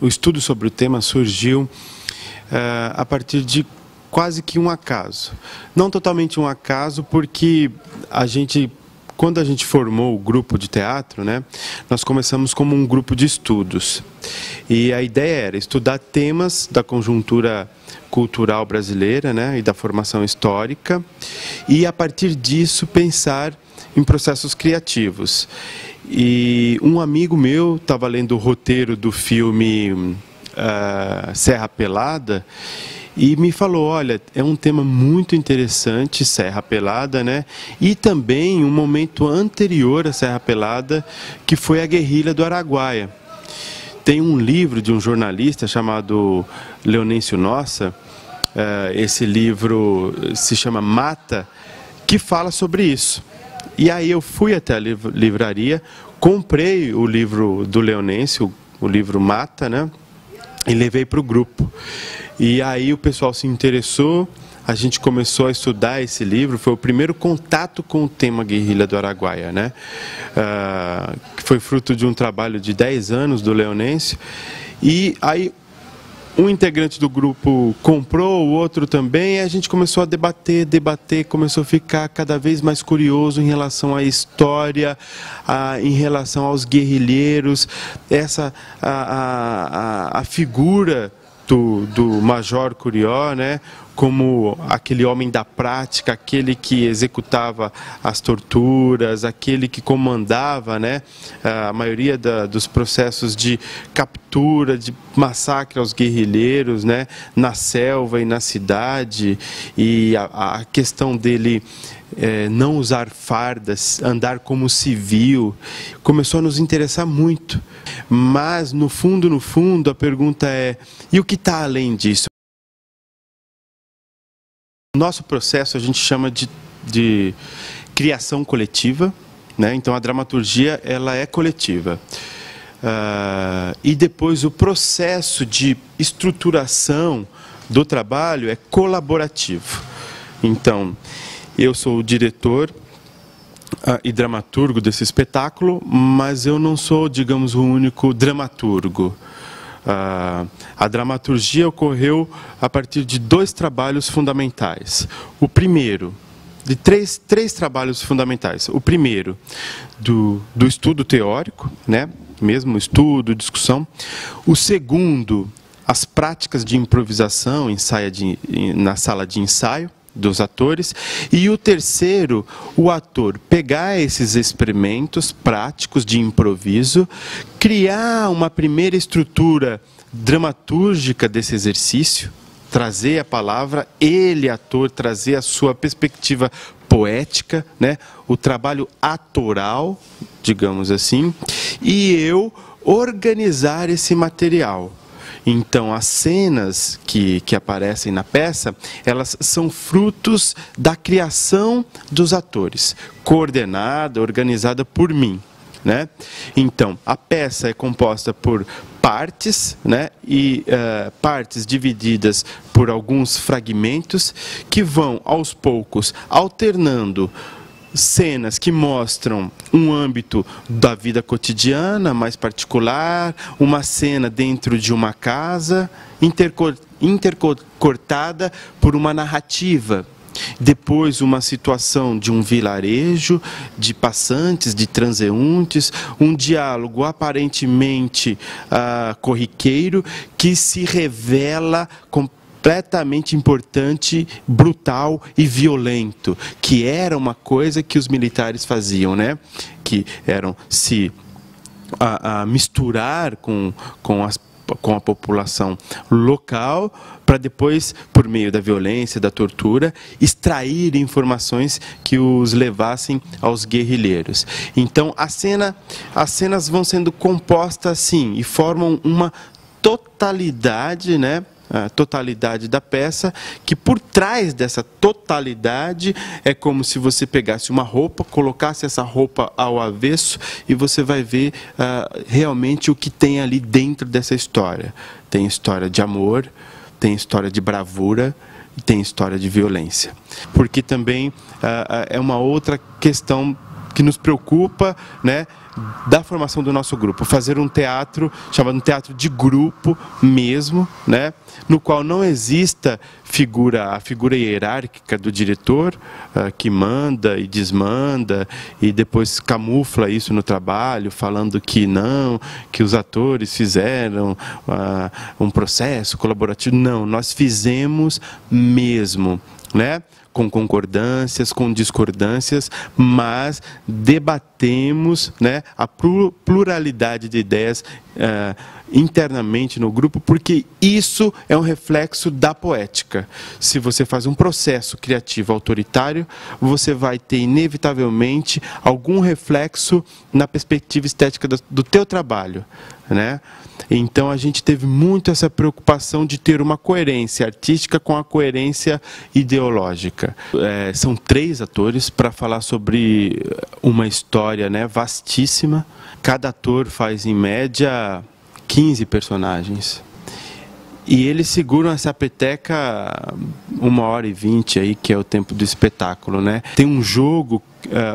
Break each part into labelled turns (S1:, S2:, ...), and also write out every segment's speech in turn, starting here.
S1: o estudo sobre o tema surgiu a partir de quase que um acaso. Não totalmente um acaso, porque quando a gente formou o grupo de teatro, né, nós começamos como um grupo de estudos. E a ideia era estudar temas da conjuntura cultural brasileira, né, e da formação histórica, e a partir disso pensar em processos criativos. E um amigo meu estava lendo o roteiro do filme Serra Pelada e me falou, olha, é um tema muito interessante, Serra Pelada, né? E também um momento anterior à Serra Pelada, que foi a guerrilha do Araguaia. Tem um livro de um jornalista chamado Leonêncio Nossa, esse livro se chama Mata, que fala sobre isso. E aí eu fui até a livraria, comprei o livro do Leonêncio, o livro Mata, né? E levei para o grupo. E aí o pessoal se interessou, a gente começou a estudar esse livro, foi o primeiro contato com o tema Guerrilha do Araguaia, né? Que foi fruto de um trabalho de 10 anos do Leonêncio. E aí um integrante do grupo comprou, o outro também, e a gente começou a debater, começou a ficar cada vez mais curioso em relação à história, em relação aos guerrilheiros, a figura do Major Curió, né, como aquele homem da prática, aquele que executava as torturas, aquele que comandava, né, a maioria dos processos de captura, de massacre aos guerrilheiros, né, na selva e na cidade, e a questão dele não usar fardas, andar como civil, começou a nos interessar muito. Mas, no fundo, a pergunta é, e o que está além disso? Nosso processo a gente chama de criação coletiva, né? Então a dramaturgia ela é coletiva. E depois o processo de estruturação do trabalho é colaborativo. Então, eu sou o diretor e dramaturgo desse espetáculo, mas eu não sou, digamos, o único dramaturgo. A dramaturgia ocorreu a partir de 2 trabalhos fundamentais. O primeiro, de três trabalhos fundamentais. O primeiro, do estudo teórico, né? Mesmo estudo, discussão. O segundo, as práticas de improvisação, na sala de ensaio dos atores. E o terceiro, o ator pegar esses experimentos práticos de improviso, criar uma primeira estrutura dramatúrgica desse exercício, trazer a palavra, ele, ator, trazer a sua perspectiva poética, né? O trabalho atoral, digamos assim, e eu organizar esse material. Então, as cenas que aparecem na peça, elas são frutos da criação dos atores, coordenada, organizada por mim, né? Então, a peça é composta por partes, né? E partes divididas por alguns fragmentos que vão, aos poucos, alternando cenas que mostram um âmbito da vida cotidiana mais particular, uma cena dentro de uma casa, intercortada por uma narrativa. Depois, uma situação de um vilarejo, de passantes, de transeuntes, um diálogo aparentemente corriqueiro que se revela completamente importante, brutal e violento, que era uma coisa que os militares faziam, né? Que eram se misturar com a população local, para depois, por meio da violência, da tortura, extrair informações que os levassem aos guerrilheiros. Então, as cenas vão sendo compostas assim, e formam uma totalidade, né? A totalidade da peça, que por trás dessa totalidade é como se você pegasse uma roupa, colocasse essa roupa ao avesso e você vai ver realmente o que tem ali dentro dessa história. Tem história de amor, tem história de bravura e tem história de violência. Porque também é uma outra questão que nos preocupa, né, da formação do nosso grupo, fazer um teatro chamado um teatro de grupo mesmo, né, no qual não exista a figura hierárquica do diretor, que manda e desmanda e depois camufla isso no trabalho, falando que não, que os atores fizeram um processo colaborativo. Não, nós fizemos mesmo, né? Com concordâncias, com discordâncias, mas debatemos, né, a pluralidade de ideias internamente no grupo, porque isso é um reflexo da poética. Se você faz um processo criativo autoritário, você vai ter inevitavelmente algum reflexo na perspectiva estética do teu trabalho, né? Então a gente teve muito essa preocupação de ter uma coerência artística com a coerência ideológica. São 3 atores para falar sobre uma história, né, vastíssima. Cada ator faz em média 15 personagens. E eles seguram essa peteca 1h20 aí, que é o tempo do espetáculo, né? Tem um jogo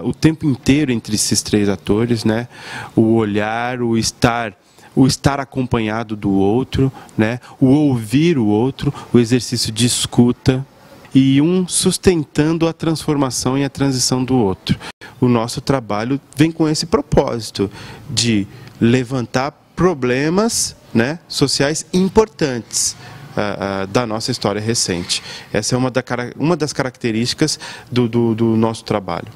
S1: o tempo inteiro entre esses 3 atores, né? O olhar, o estar acompanhado do outro, né? O ouvir o outro, o exercício de escuta, e um sustentando a transformação e a transição do outro. O nosso trabalho vem com esse propósito de levantar problemas, né, sociais importantes da nossa história recente. Essa é uma das características do nosso trabalho.